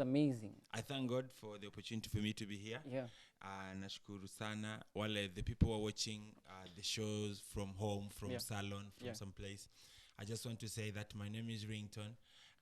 amazing. I thank God for the opportunity for me to be here. Yeah. Nashukuru sana wale the people who are watching the shows from home, from salon, from some place. I just want to say that my name is Ringtone.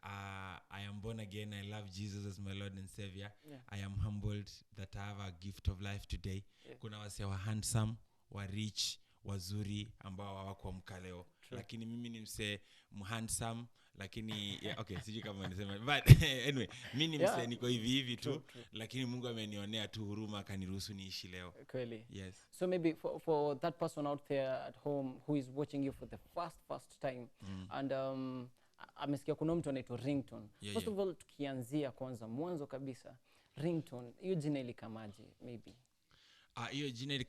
I am born again. I love Jesus as my Lord and Savior. I am humbled that I have a gift of life today. Kuna wase wa handsome, wa rich, wazuri ambao hawako mkaleo. Lakini mimi ni mse handsome, lakini okay, sijui kama nisema, but anyway, mimi ni mse niko hivi tu, lakini Mungu amenionea tu huruma akaniruhusu niishi leo. Kweli. Yes. So maybe for that person out there at home who is watching you for the first time, and amesikia kuna mtu anaitwa Ringtone. First of all, tukianzia kwanza mwanzo kabisa, Ringtone, hiyo jina ilikamaje maybe? Hiyo jina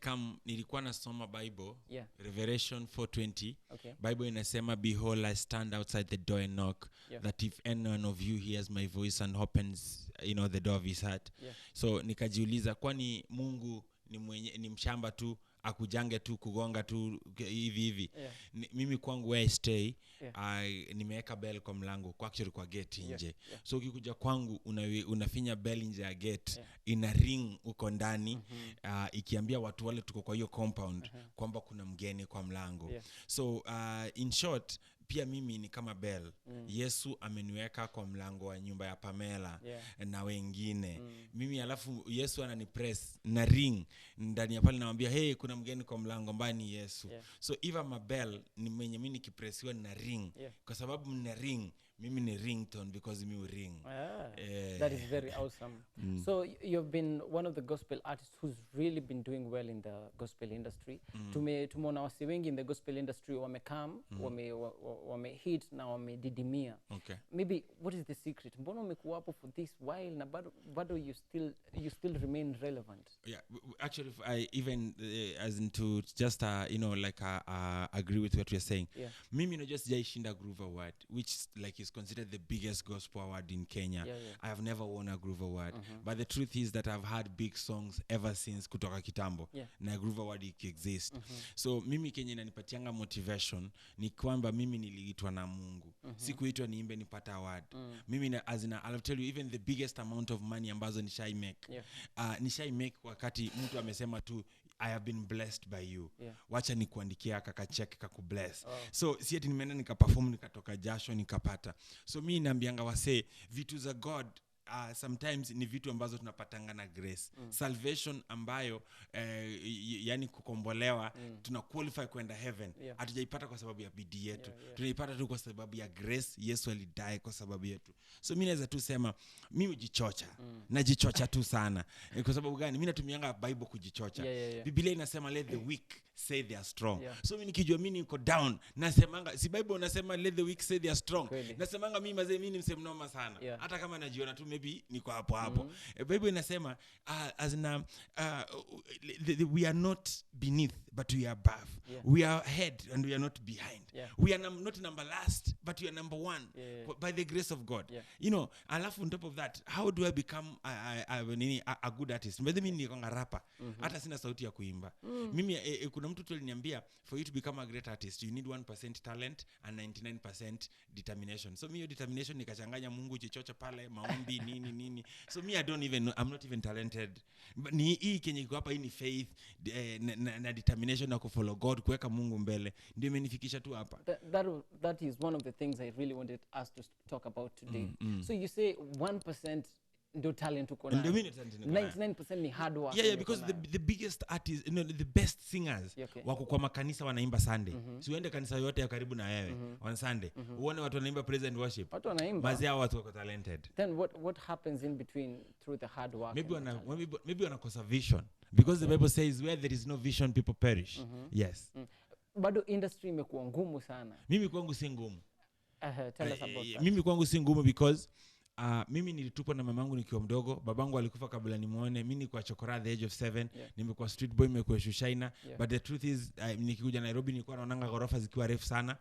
nilikuwa nasoma Bible, Revelation 4:20. Bible inasema, behold, I stand outside the door and knock, that if anyone of you hears my voice and opens, the door of his heart. So nikajiuliza, kwani Mungu ni mshamba tu akujange tu kugonga tu hivi. Mimi kwangu where I stay, nimeweka bell kwa mlango, kwa actually kwa gate nje. So ukikuja kwangu unafinya bell nje ya gate, ina ring uko ndani, ikiambia watu wale tuko kwa hiyo compound kwamba kuna mgeni kwa mlango. So in short, pia mimi ni kama bell. Yesu ameniweka kwa mlango wa nyumba ya Pamela na wengine. Mimi alafu Yesu ananipress na ring ndani ya pale, namwambia hey, kuna mgeni kwa mlango ambaye ni Yesu. So if I'm a bell, ni mwenye mimi nikipressiwa na ring. Kwa sababu mna ring, mimi ni Ringtone because me ring. That is very awesome. So you've been one of the gospel artists who's really been doing well in the gospel industry. Tumeona wasi wengi in the gospel industry wamekam, wamehit na wamedidimia. Maybe what is the secret? Mbona umekuwa hapo for this while na bado you still remain relevant? Yeah, actually I even as into just agree with what you're saying. Mimi just sijaishinda Groove Award, which like is considered the biggest gospel award in Kenya. I have never won a Groove Award. But the truth is that I've had big songs ever since kutoka kitambo. Na Groove Award exist. So mimi Kenya inanipatianga motivation ni kwamba mimi niliitwa na Mungu. Sikuitwa niimbe nipata award. Mimi I'll tell you, even the biggest amount of money ambazo nishai make. Nishai make wakati mtu amesema tu, I have been blessed by you. Wacha nikuandikia kakacheki kakubless. So si eti nimeenda nikaperform nikatoka jasho nikapata. So mimi naambianga wase vitu za God sometimes ni vitu ambazo tunapatanga na grace. Salvation ambayo yani kukombolewa, tuna qualify kwenda heaven. Hatujaipata kwa sababu ya bidii yetu. Tunaipata tu kwa sababu ya grace. Yesu alidai kwa sababu yetu. So mimi naweza tu sema mimi hujichocha. Najichocha tu sana. Kwa sababu gani? Mimi natumianga Bible kujichocha. Biblia inasema let the weak say they are strong. So mimi nikijua mimi niko down, nasemanga si Bible unasema let the weak say they are strong. Nasemanga mimi ni msemnoma sana. Hata kama najiona tu maybe niko hapo. Bible inasema we are not beneath but we are above. We are ahead and we are not behind. We are not number last but we are number one by the grace of God. Alafu on top of that, how do I become a good artist? Mimi niko rapper. Hata sina sauti ya kuimba. Mimi kuna mtu aliniambia for you to become a great artist you need 1% talent and 99% determination. So mimi determination nikachanganya Mungu chichocha pale maombi nini. So me I don't even know, I'm not even talented. But ni hii Kenya iko hapa, hii ni faith na determination na kufollow God, kuweka Mungu mbele, ndio imenifikisha tu hapa. That is one of the things I really wanted us to talk about today. So you say 1% do talent uko nayo, 99% ni hard work. Because the biggest artists, the best singers wako kwa makanisa wanaimba Sunday. Si uende kanisa yote ya karibu na wewe on Sunday uone watu wanaimba praise and worship, watu wanaimba, mazee hao watu wako talented. Then what happens in between through the hard work? Maybe wanakosa vision, because the Bible says where there is no vision people perish. Bado industry imekuwa ngumu sana. Mimi kwangu si ngumu. Tell us about that. Mimi kwangu si ngumu because mimi nilitupwa na mamangu nikiwa mdogo. Babangu alikufa kabla nimuone. Mimi nilikuwa chokora at the age of 7. Nimekuwa street boy, nimekuwa shushaina. But the truth is nikikuja Nairobi nilikuwa naonanga ghorofa zikiwa refu sana.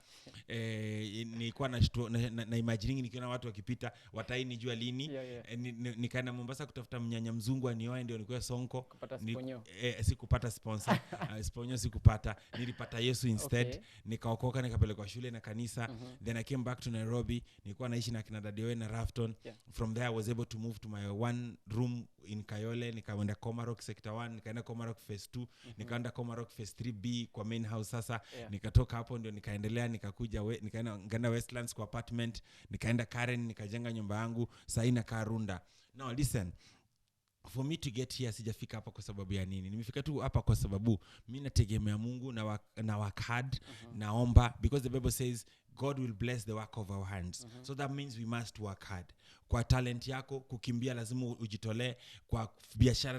Nilikuwa na imagining nikiona watu wakipita watainijua lini. Nikaenda Mombasa kutafuta mnyanya mzungu anioe, ndio nilikuwa sonko. Sikupata sponsor. Sponsor sikupata. Nilipata Yesu instead. Nikaokoka, nikapelekwa shule na kanisa. Then I came back to Nairobi. Nilikuwa naishi na kina Dadioe na Rafton. From there I was able to move to my one room in Kayole, nikaenda Komarok sector 1, nikaenda Komarok phase 2, nikaenda Komarok phase 3B kwa main house sasa. Nikatoka hapo ndio nikaendelea nikakuja nikaenda Westlands kwa apartment, nikaenda Karen nikajenga nyumba yangu, sasa inakaa Runda. Now listen, for me to get here sijafika hapa kwa sababu ya nini. Nimefika tu hapa kwa sababu mimi nategemea Mungu na work hard, naomba, because the Bible says God will bless the work of our hands. So that means we must work hard. Kwa talent yako kukimbia lazima ujitolee, kwa biashara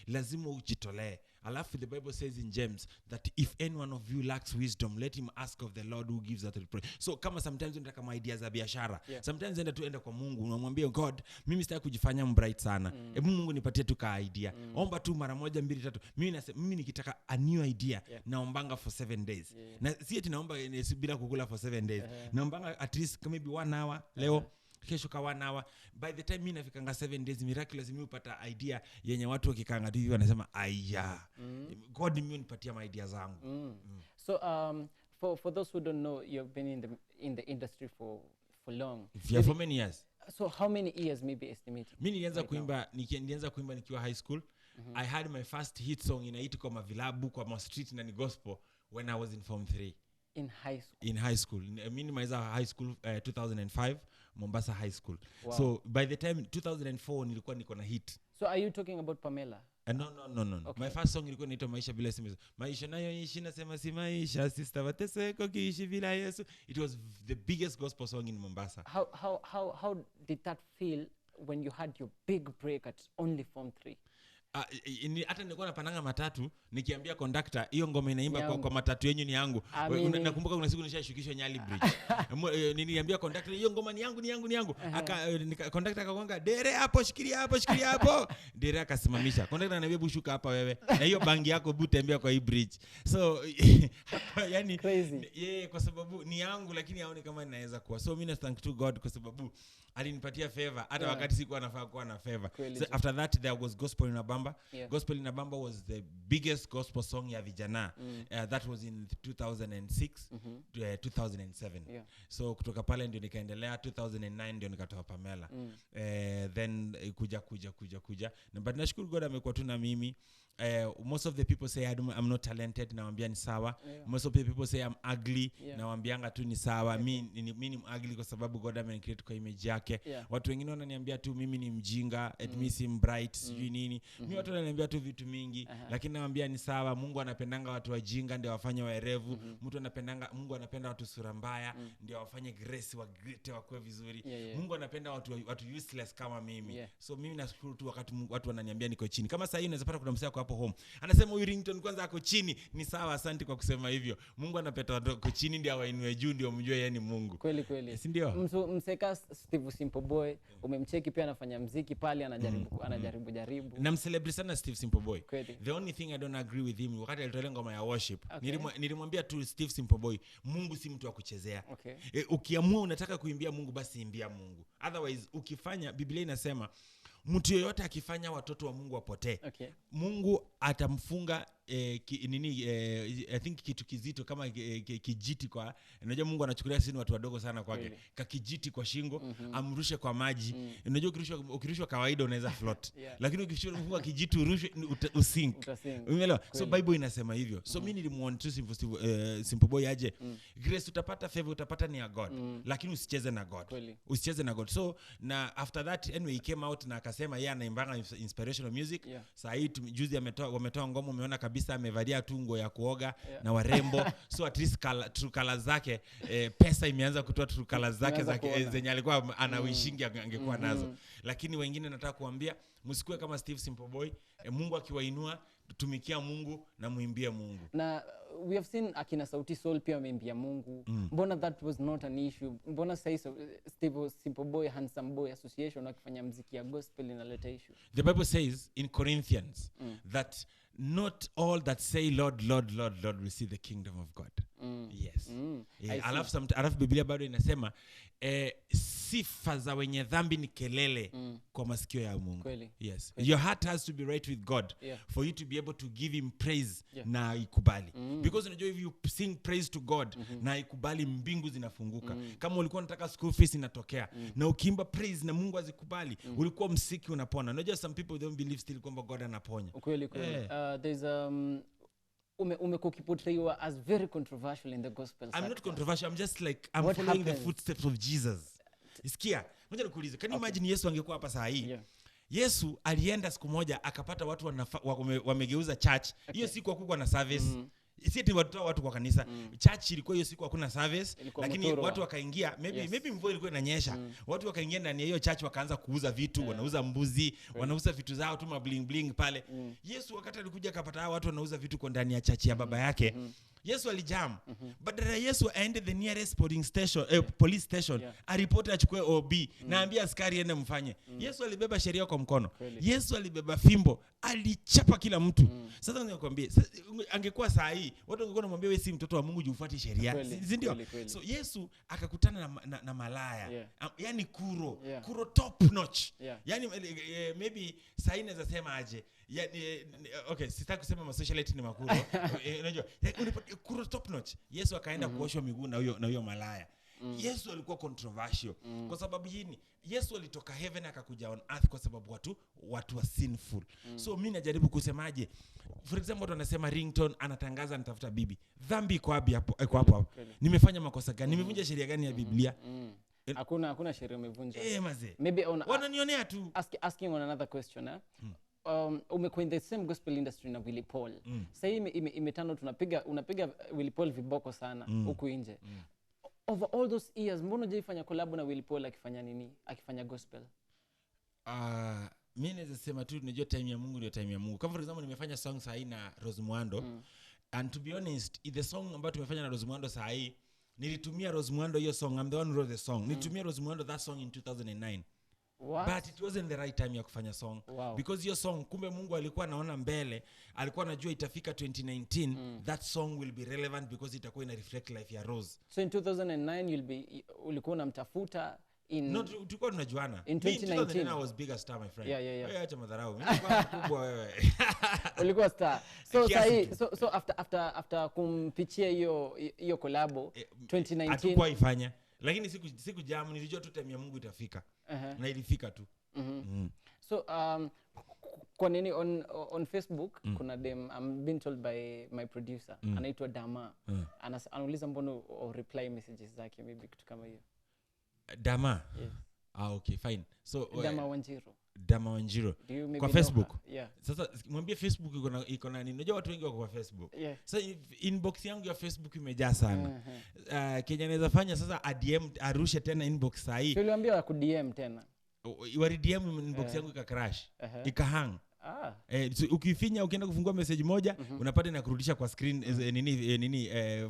lazima ujitolee. Alafu the Bible says in James that if any one of you lacks wisdom, let him ask of the Lord who gives out the praise. So kama sometimes unataka kama ideas za biashara, sometimes enda kwa Mungu unamwambia God, mimi sitaki kujifanya bright sana. Hebu Mungu nipatie tu ka idea. Omba tu mara moja 2 3. Mimi nikitaka a new idea, naombanga for 7 days. Na si eti naomba bila kukula for 7 days. Naombanga at least maybe 1 hour leo, kesho ka 1 hour. By the time mimi nafikanga 7 days miraculous, mimi upata idea yenye watu wakikanga tu hivi wanasema aya. God mimi unipatia my ideas zangu. So for those who don't know, you've been in the industry for long. Yeah, for many years. So how many years maybe estimated? Mimi nilianza kuimba nikiwa high school. I had my first hit song inaitwa kwa mavilabu kwa street na ni gospel when I was in form 3. In high school. Mimi nimaliza high school 2005 Mombasa High School. Wow. So by the time 2004 nilikuwa niko na hit. So are you talking about Pamela? No. Okay. My first song ilikuwa inaitwa Maisha Bila Simu. Maisha nayo ishi nasema si maisha, sister wateseko kiishi bila Yesu. It was the biggest gospel song in Mombasa. How did that feel when you had your big break at only form 3? Hata nilikuwa napandanga matatu nikiambia conductor hiyo ngoma inaimba kwa matatu yenyu ni yangu. Nakumbuka kuna siku nishashukishwa Nyali Bridge. Niliambia conductor hiyo ngoma ni yangu. Conductor akagonga dere hapo, shikilia hapo. Dere akasimamisha. Conductor ananiambia bushuka hapa wewe. Na hiyo bangi yako tembea kwa hii bridge. So yani crazy. Kwa sababu ni yangu lakini haoni kama ninaweza kuwa. So mimi na thank to God kwa sababu alinipatia favor hata wakati sikuwa nafaa kuwa na favor. So after that there was Gospel in Abamba. Gospel in Abamba was the biggest gospel song ya vijana. That was in 2006 to 2007. So kutoka pale ndio nikaendelea 2009 ndio nikatoa Pamela. Then kuja but nashukuru God amekuwa tu na mimi. Most of the people say I'm not talented, nawaambia ni sawa. Most of the people say I'm ugly, nawaambianga tu ni sawa. Mimi ni ugly kwa sababu God amenicreate kwa image yake. Watu wengine wananiambia tu mimi ni mjinga, mimi si bright, sijui nini. Mimi watu wananiambia tu vitu mingi, lakini nawaambia ni sawa. Mungu anapendanga watu wajinga ndio wafanye waerevu. Mungu anapenda watu sura mbaya ndio wafanye grace wa great wakue vizuri. Mungu anapenda watu useless kama mimi. So mimi nashukuru tu wakati watu wananiambia niko chini. Kama sasa hivi unaweza pata kuna msee hapo home anasema huyu Ringtone kwanza ako chini, ni sawa, asante kwa kusema hivyo. Mungu anapenda watu wako chini ndio wainue juu ndio mjue yeye ni Mungu. Kweli. Si ndio? Mseka Steve Simple Boy umemcheki pia anafanya muziki pale anajaribu. Namcelebrate sana Steve Simple Boy. The only thing I don't agree with him wakati alitoa ngoma ya worship, nilimwambia tu Steve Simple Boy, Mungu si mtu wa kuchezea. Ukiamua unataka kuimbia Mungu basi imbia Mungu. Otherwise ukifanya, Biblia inasema mtu yeyote akifanya watoto wa Mungu wapotee, Mungu atamfunga I think kitu kizito kama kijiti kwa, unajua Mungu anachukulia sisi watu wadogo sana kwake, kakijiti kwa shingo, amrushe kwa maji. Unajua ukirushwa kawaida unaweza float, lakini ukifungwa kijiti urushwe usink. Umeelewa? So Bible inasema hivyo. So mimi nilimuona tu Simple Boy aje, grace utapata, favor utapata ni ya God, lakini usicheze na God. So na after that anyway he came out na akasema yeye anaimbanga inspirational music. Sasa hii juzi wametoa ngoma, umeona kabisa amevalia tungo ya kuoga na warembo. So at least true colors zake, pesa imeanza kutoa true colors zake zenye alikuwa anawishingi angekuwa nazo. Lakini wengine nataka kuambia msikue kama Steve Simple Boy. Mungu akiwainua, tutumikia Mungu na muimbie Mungu. Na we have seen akina Sauti Sol pia wameimbia Mungu. Mbona that was not an issue? Mbona sasa Steve Simple Boy Handsome Boy Association wakifanya muziki ya gospel inaleta issue? The Bible says in Corinthians that not all that say Lord, Lord, Lord, Lord will see the kingdom of God. Yes. Alafu Biblia bado inasema sifa za wenye dhambi ni kelele kwa masikio ya Mungu. Yes. Your heart has to be right with God for you to be able to give him praise na ikubali. Because unajua if you sing praise to God na ikubali, mbingu zinafunguka. Kama ulikuwa unataka school fees inatokea na ukiimba praise na Mungu azikubali, ulikuwa msiki unapona. Unajua some people don't believe still kwamba God anaponya. Kweli. There's umekukiportraywa as very controversial in the gospel sector. I'm not controversial. I'm just like I'm what following happens? The footsteps of Jesus. Isikia, ngoja nikuulize. Can you imagine Yesu angekuwa hapa saa hii? Yesu alienda siku moja akapata watu wamegeuza church. Hiyo siku hakukuwa na service. Si eti watu kwa kanisa. Church ilikuwa hiyo siku hakuna service, lakini watu wakaingia, maybe mvua ilikuwa inanyesha. Watu wakaingia ndani ya hiyo church wakaanza kuuza vitu, wanauza mbuzi, wanauza vitu zao tu bling bling pale. Yesu wakati alikuja akapata watu wanauza vitu kwa ndani ya church ya baba yake. Yesu alijam. Badala Yesu aende the nearest police station, aripoti achukue OB na ambia askari ende mfanye. Yesu alibeba sheria kwa mkono. Yesu alibeba fimbo, alichapa kila mtu. Sasa nakwambia, angekuwa saa hii watu wangekuwa wanamwambia wewe si mtoto wa Mungu, ufuate sheria. Si ndio? So Yesu akakutana na malaya. Yaani kuro top notch. Yaani maybe saa hii naweza sema aje. Okay, sitaki kusema socialite ni makuro. Unajua, kuro top notch. Yesu akaenda kuoshwa miguu na huyo malaya. Yesu alikuwa controversial. Kwa sababu hii Yesu alitoka heaven akakuja on earth kwa sababu watu wa sinful. So mimi najaribu kusemaje? For example, watu wanasema Ringtone anatangaza nitafuta bibi. Dhambi iko hapo. Nimefanya makosa gani? Nimevunja sheria gani ya Biblia? Hakuna sheria umevunja. Maybe wananionea tu. Asking on another question, umekuwa in the same gospel industry na Willy Paul. Sasa hii imetano unapiga Willy Paul viboko sana huku nje. Over all those years, mbona hujafanya collab na Willy Paul akifanya gospel? Mimi naweza sema tu unajua time ya Mungu ndio time ya Mungu. Kama for example nimefanya song saa hii na Rose Muhando. And to be honest, the song ambayo tumefanya na Rose Muhando saa hii, nilitumia Rose Muhando hiyo song. I'm the one who wrote the song. Nilitumia Rose Muhando that song in 2009. What? But it wasn't the right time ya kufanya song. Because your song, kumbe Mungu alikuwa anaona mbele, alikuwa anajua itafika 2019, that song will be relevant because itakuwa ina reflect life ya Rose. So in 2009 ulikuwa unamtafuta No, tulikuwa tunajuana. In 2019 I was bigger star, my friend. Yeah. Acha madharau. Mimi nilikuwa mkubwa wewe. Ulikuwa star. So after kumpichia hiyo collabo 2019 hatukuwa ifanya. Lakini siku jamu nilijua tu time ya Mungu itafika. Na ilifika tu. So kwa nini on Facebook kuna dem, I'm being told by my producer, anaitwa Dama. Anauliza mbona reply messages zake, maybe kitu kama hiyo. Dama? Yes. Okay, fine. So Dama Wanjiro. Kwa Facebook? Sasa mwambie Facebook iko na nini? Unajua watu wengi wako kwa Facebook. Sasa inbox yangu ya Facebook imejaa sana. Kenya naweza fanya sasa DM arushe tena inbox saa hii. Tuliambia ku DM tena. Iwari DM inbox yangu ikacrash. Ikahang. So ukifinya ukienda kufungua message moja unapata na kurudisha kwa screen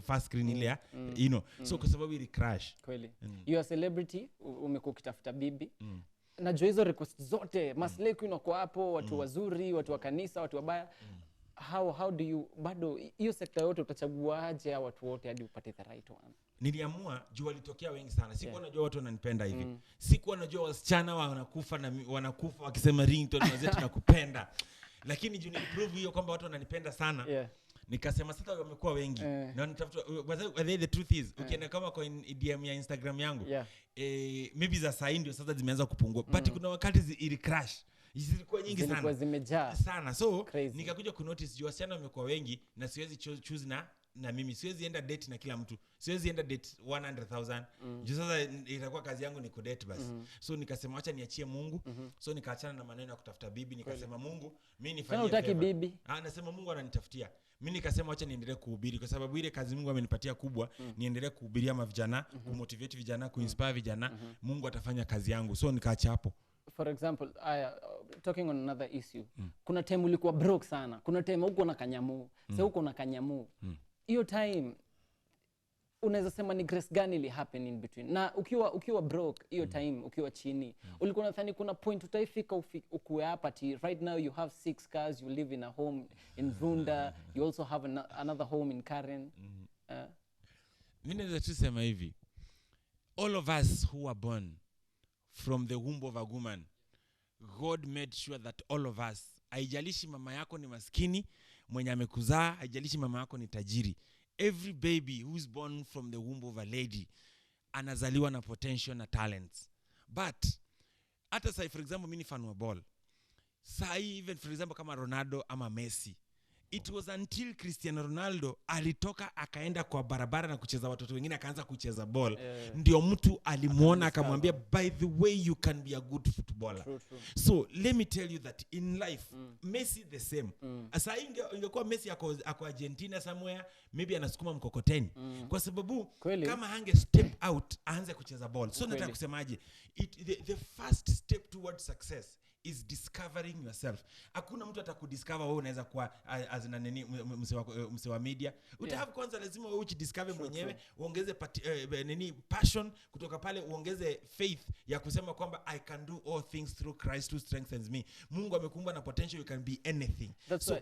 first screen ile ya so kwa sababu ili crash. Kweli. You are celebrity, umekuwa ukitafuta bibi. Najua hizo request zote masleki unakuwa hapo, watu wazuri, watu wa kanisa, watu wabaya. How do you bado hiyo sector yote utachaguaje watu wote hadi upate the right one? Niliamua juu walitokea wengi sana. Sikuwa najua watu wananipenda hivi. Sikuwa najua wasichana wanakufa wakisema Ringtone wazee tunakupenda. Lakini juu niliprove hiyo kwamba watu wananipenda sana. Nikasema sasa wamekuwa wengi. Na nitafuta the truth is ukienda kama kwa DM ya Instagram yangu maybe za saa ndio sasa zimeanza kupungua. But kuna wakati ili crash. Zilikuwa nyingi sana. Zilikuwa zimejaa sana. So nikakuja kunotice juu wasichana wamekuwa wengi na siwezi choose na mimi siwezi enda date na kila mtu. Siwezi enda date 100,000. Juu sasa itakuwa kazi yangu ni kudate basi. So nikasema acha niachie Mungu. So nikaachana na maneno ya kutafuta bibi, nikasema Mungu, mimi nifanyie favor. Unataka bibi? Nasema Mungu ananitafutia. Mimi nikasema acha niendelee kuhubiri kwa sababu ile kazi Mungu amenipatia kubwa, niendelee kuhubiria mavijana, kumotivate vijana, kuinspire vijana. Mungu atafanya kazi yangu. So nikaacha hapo. For example, talking on another issue. Kuna time ulikuwa broke sana. Kuna time uko na kanyamu. Sasa uko na kanyamu. Hiyo time unaweza sema ni grace gani ili happen in between? Na ukiwa broke hiyo time, ukiwa chini, ulikuwa unadhani kuna point utaifika ukue hapa ti right now you have 6 cars, you live in a home in Runda, you also have another home in Karen. mimi naweza tu sema hivi, all of us who are born from the womb of a woman, God made sure that all of us, haijalishi mama yako ni maskini mwenye amekuzaa, haijalishi mama yako ni tajiri, every baby who is born from the womb of a lady anazaliwa na potential na talents. But hata say for example mimi ni fan wa ball, sai even for example kama Ronaldo ama Messi, it was until Cristiano Ronaldo alitoka akaenda kwa barabara na kucheza watoto wengine akaanza kucheza ball, ndio mtu alimuona akamwambia, by the way you can be a good footballer. True. So let me tell you that in life Messi the same. Asa ingekuwa Messi ako Argentina somewhere, maybe anasukuma mkokoteni. Kwa sababu kama hange step out aanze kucheza ball. So nataka kusemaje, the first step towards success is discovering yourself. Hakuna mtu atakudiscover wewe unaweza kuwa as na nini mse wa media. Utahave kwanza lazima wewe ujidiscover mwenyewe, uongeze nini passion, kutoka pale uongeze faith ya kusema kwamba I can do all things through Christ who strengthens me. Mungu amekuumba na potential, you can be anything. That's so,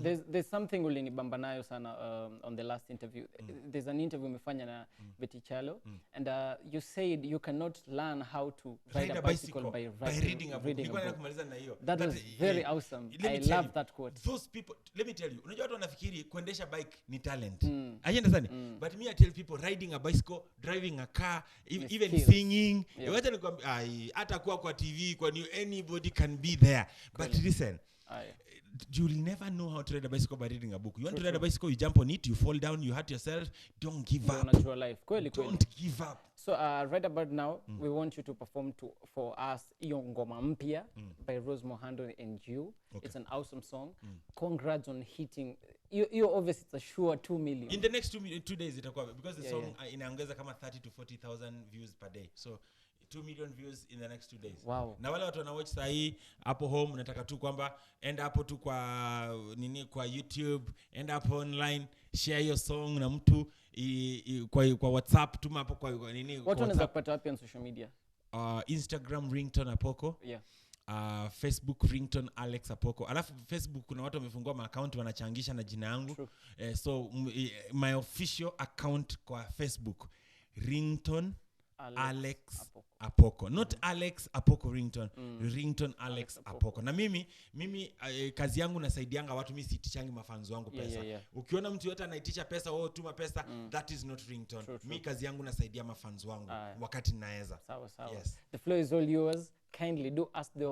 there's something ulinibamba nayo sana on the last interview. There's an interview umefanya na Betty Chalo, and you said you cannot learn how to ride a bicycle by reading a book. That was very awesome. I love that quote. Those people, let me tell you, unajua watu wanafikiri kuendesha bike ni talent. I understand. But me I tell people, riding a bicycle, driving a car, even skills. Singing, wacha nikwambia hata kwa TV, kwa anybody can be there. But listen, you'll never know how to ride a bicycle by reading a book. You want to ride a bicycle, you jump on it, you fall down, you hurt yourself. Don't give up. Natural life. Don't give up. So right about now, we want you to perform for us iyo ngoma mpya by Rose Mohando and you. Okay. It's an awesome song. Congrats on hitting. You obviously it's a sure 2 million. In the next 2 days itakuwa, because the song inaongeza kama 30 to 40,000 views per day. So 2 million views in the next 2 days. Wow. Na wale watu wana watch sahi hapo home, nataka tu kwamba enda hapo tu kwa YouTube, enda hapo online, share your song na mtu kwa WhatsApp, tuma hapo kwa watu wanaweza kupata wapi on social media? Instagram Ringtone Apoko. Facebook Ringtone Alex Apoko. Alafu Facebook kuna watu wamefungua account wanachangisha na jina yangu. So my official account kwa Facebook Ringtone Alex Apoko. Not Alex Apoko Ringtone. Ringtone Alex Apoko. Na mimi kazi yangu nasaidianga watu, mimi sitichangi mafans wangu pesa. Ukiona mtu yote anaitisha pesa, wewe tuma pesa, that is not Ringtone. Mimi kazi yangu nasaidia mafans wangu wakati naweza. Sawa. Yes. The floor is all yours. Kindly do ask the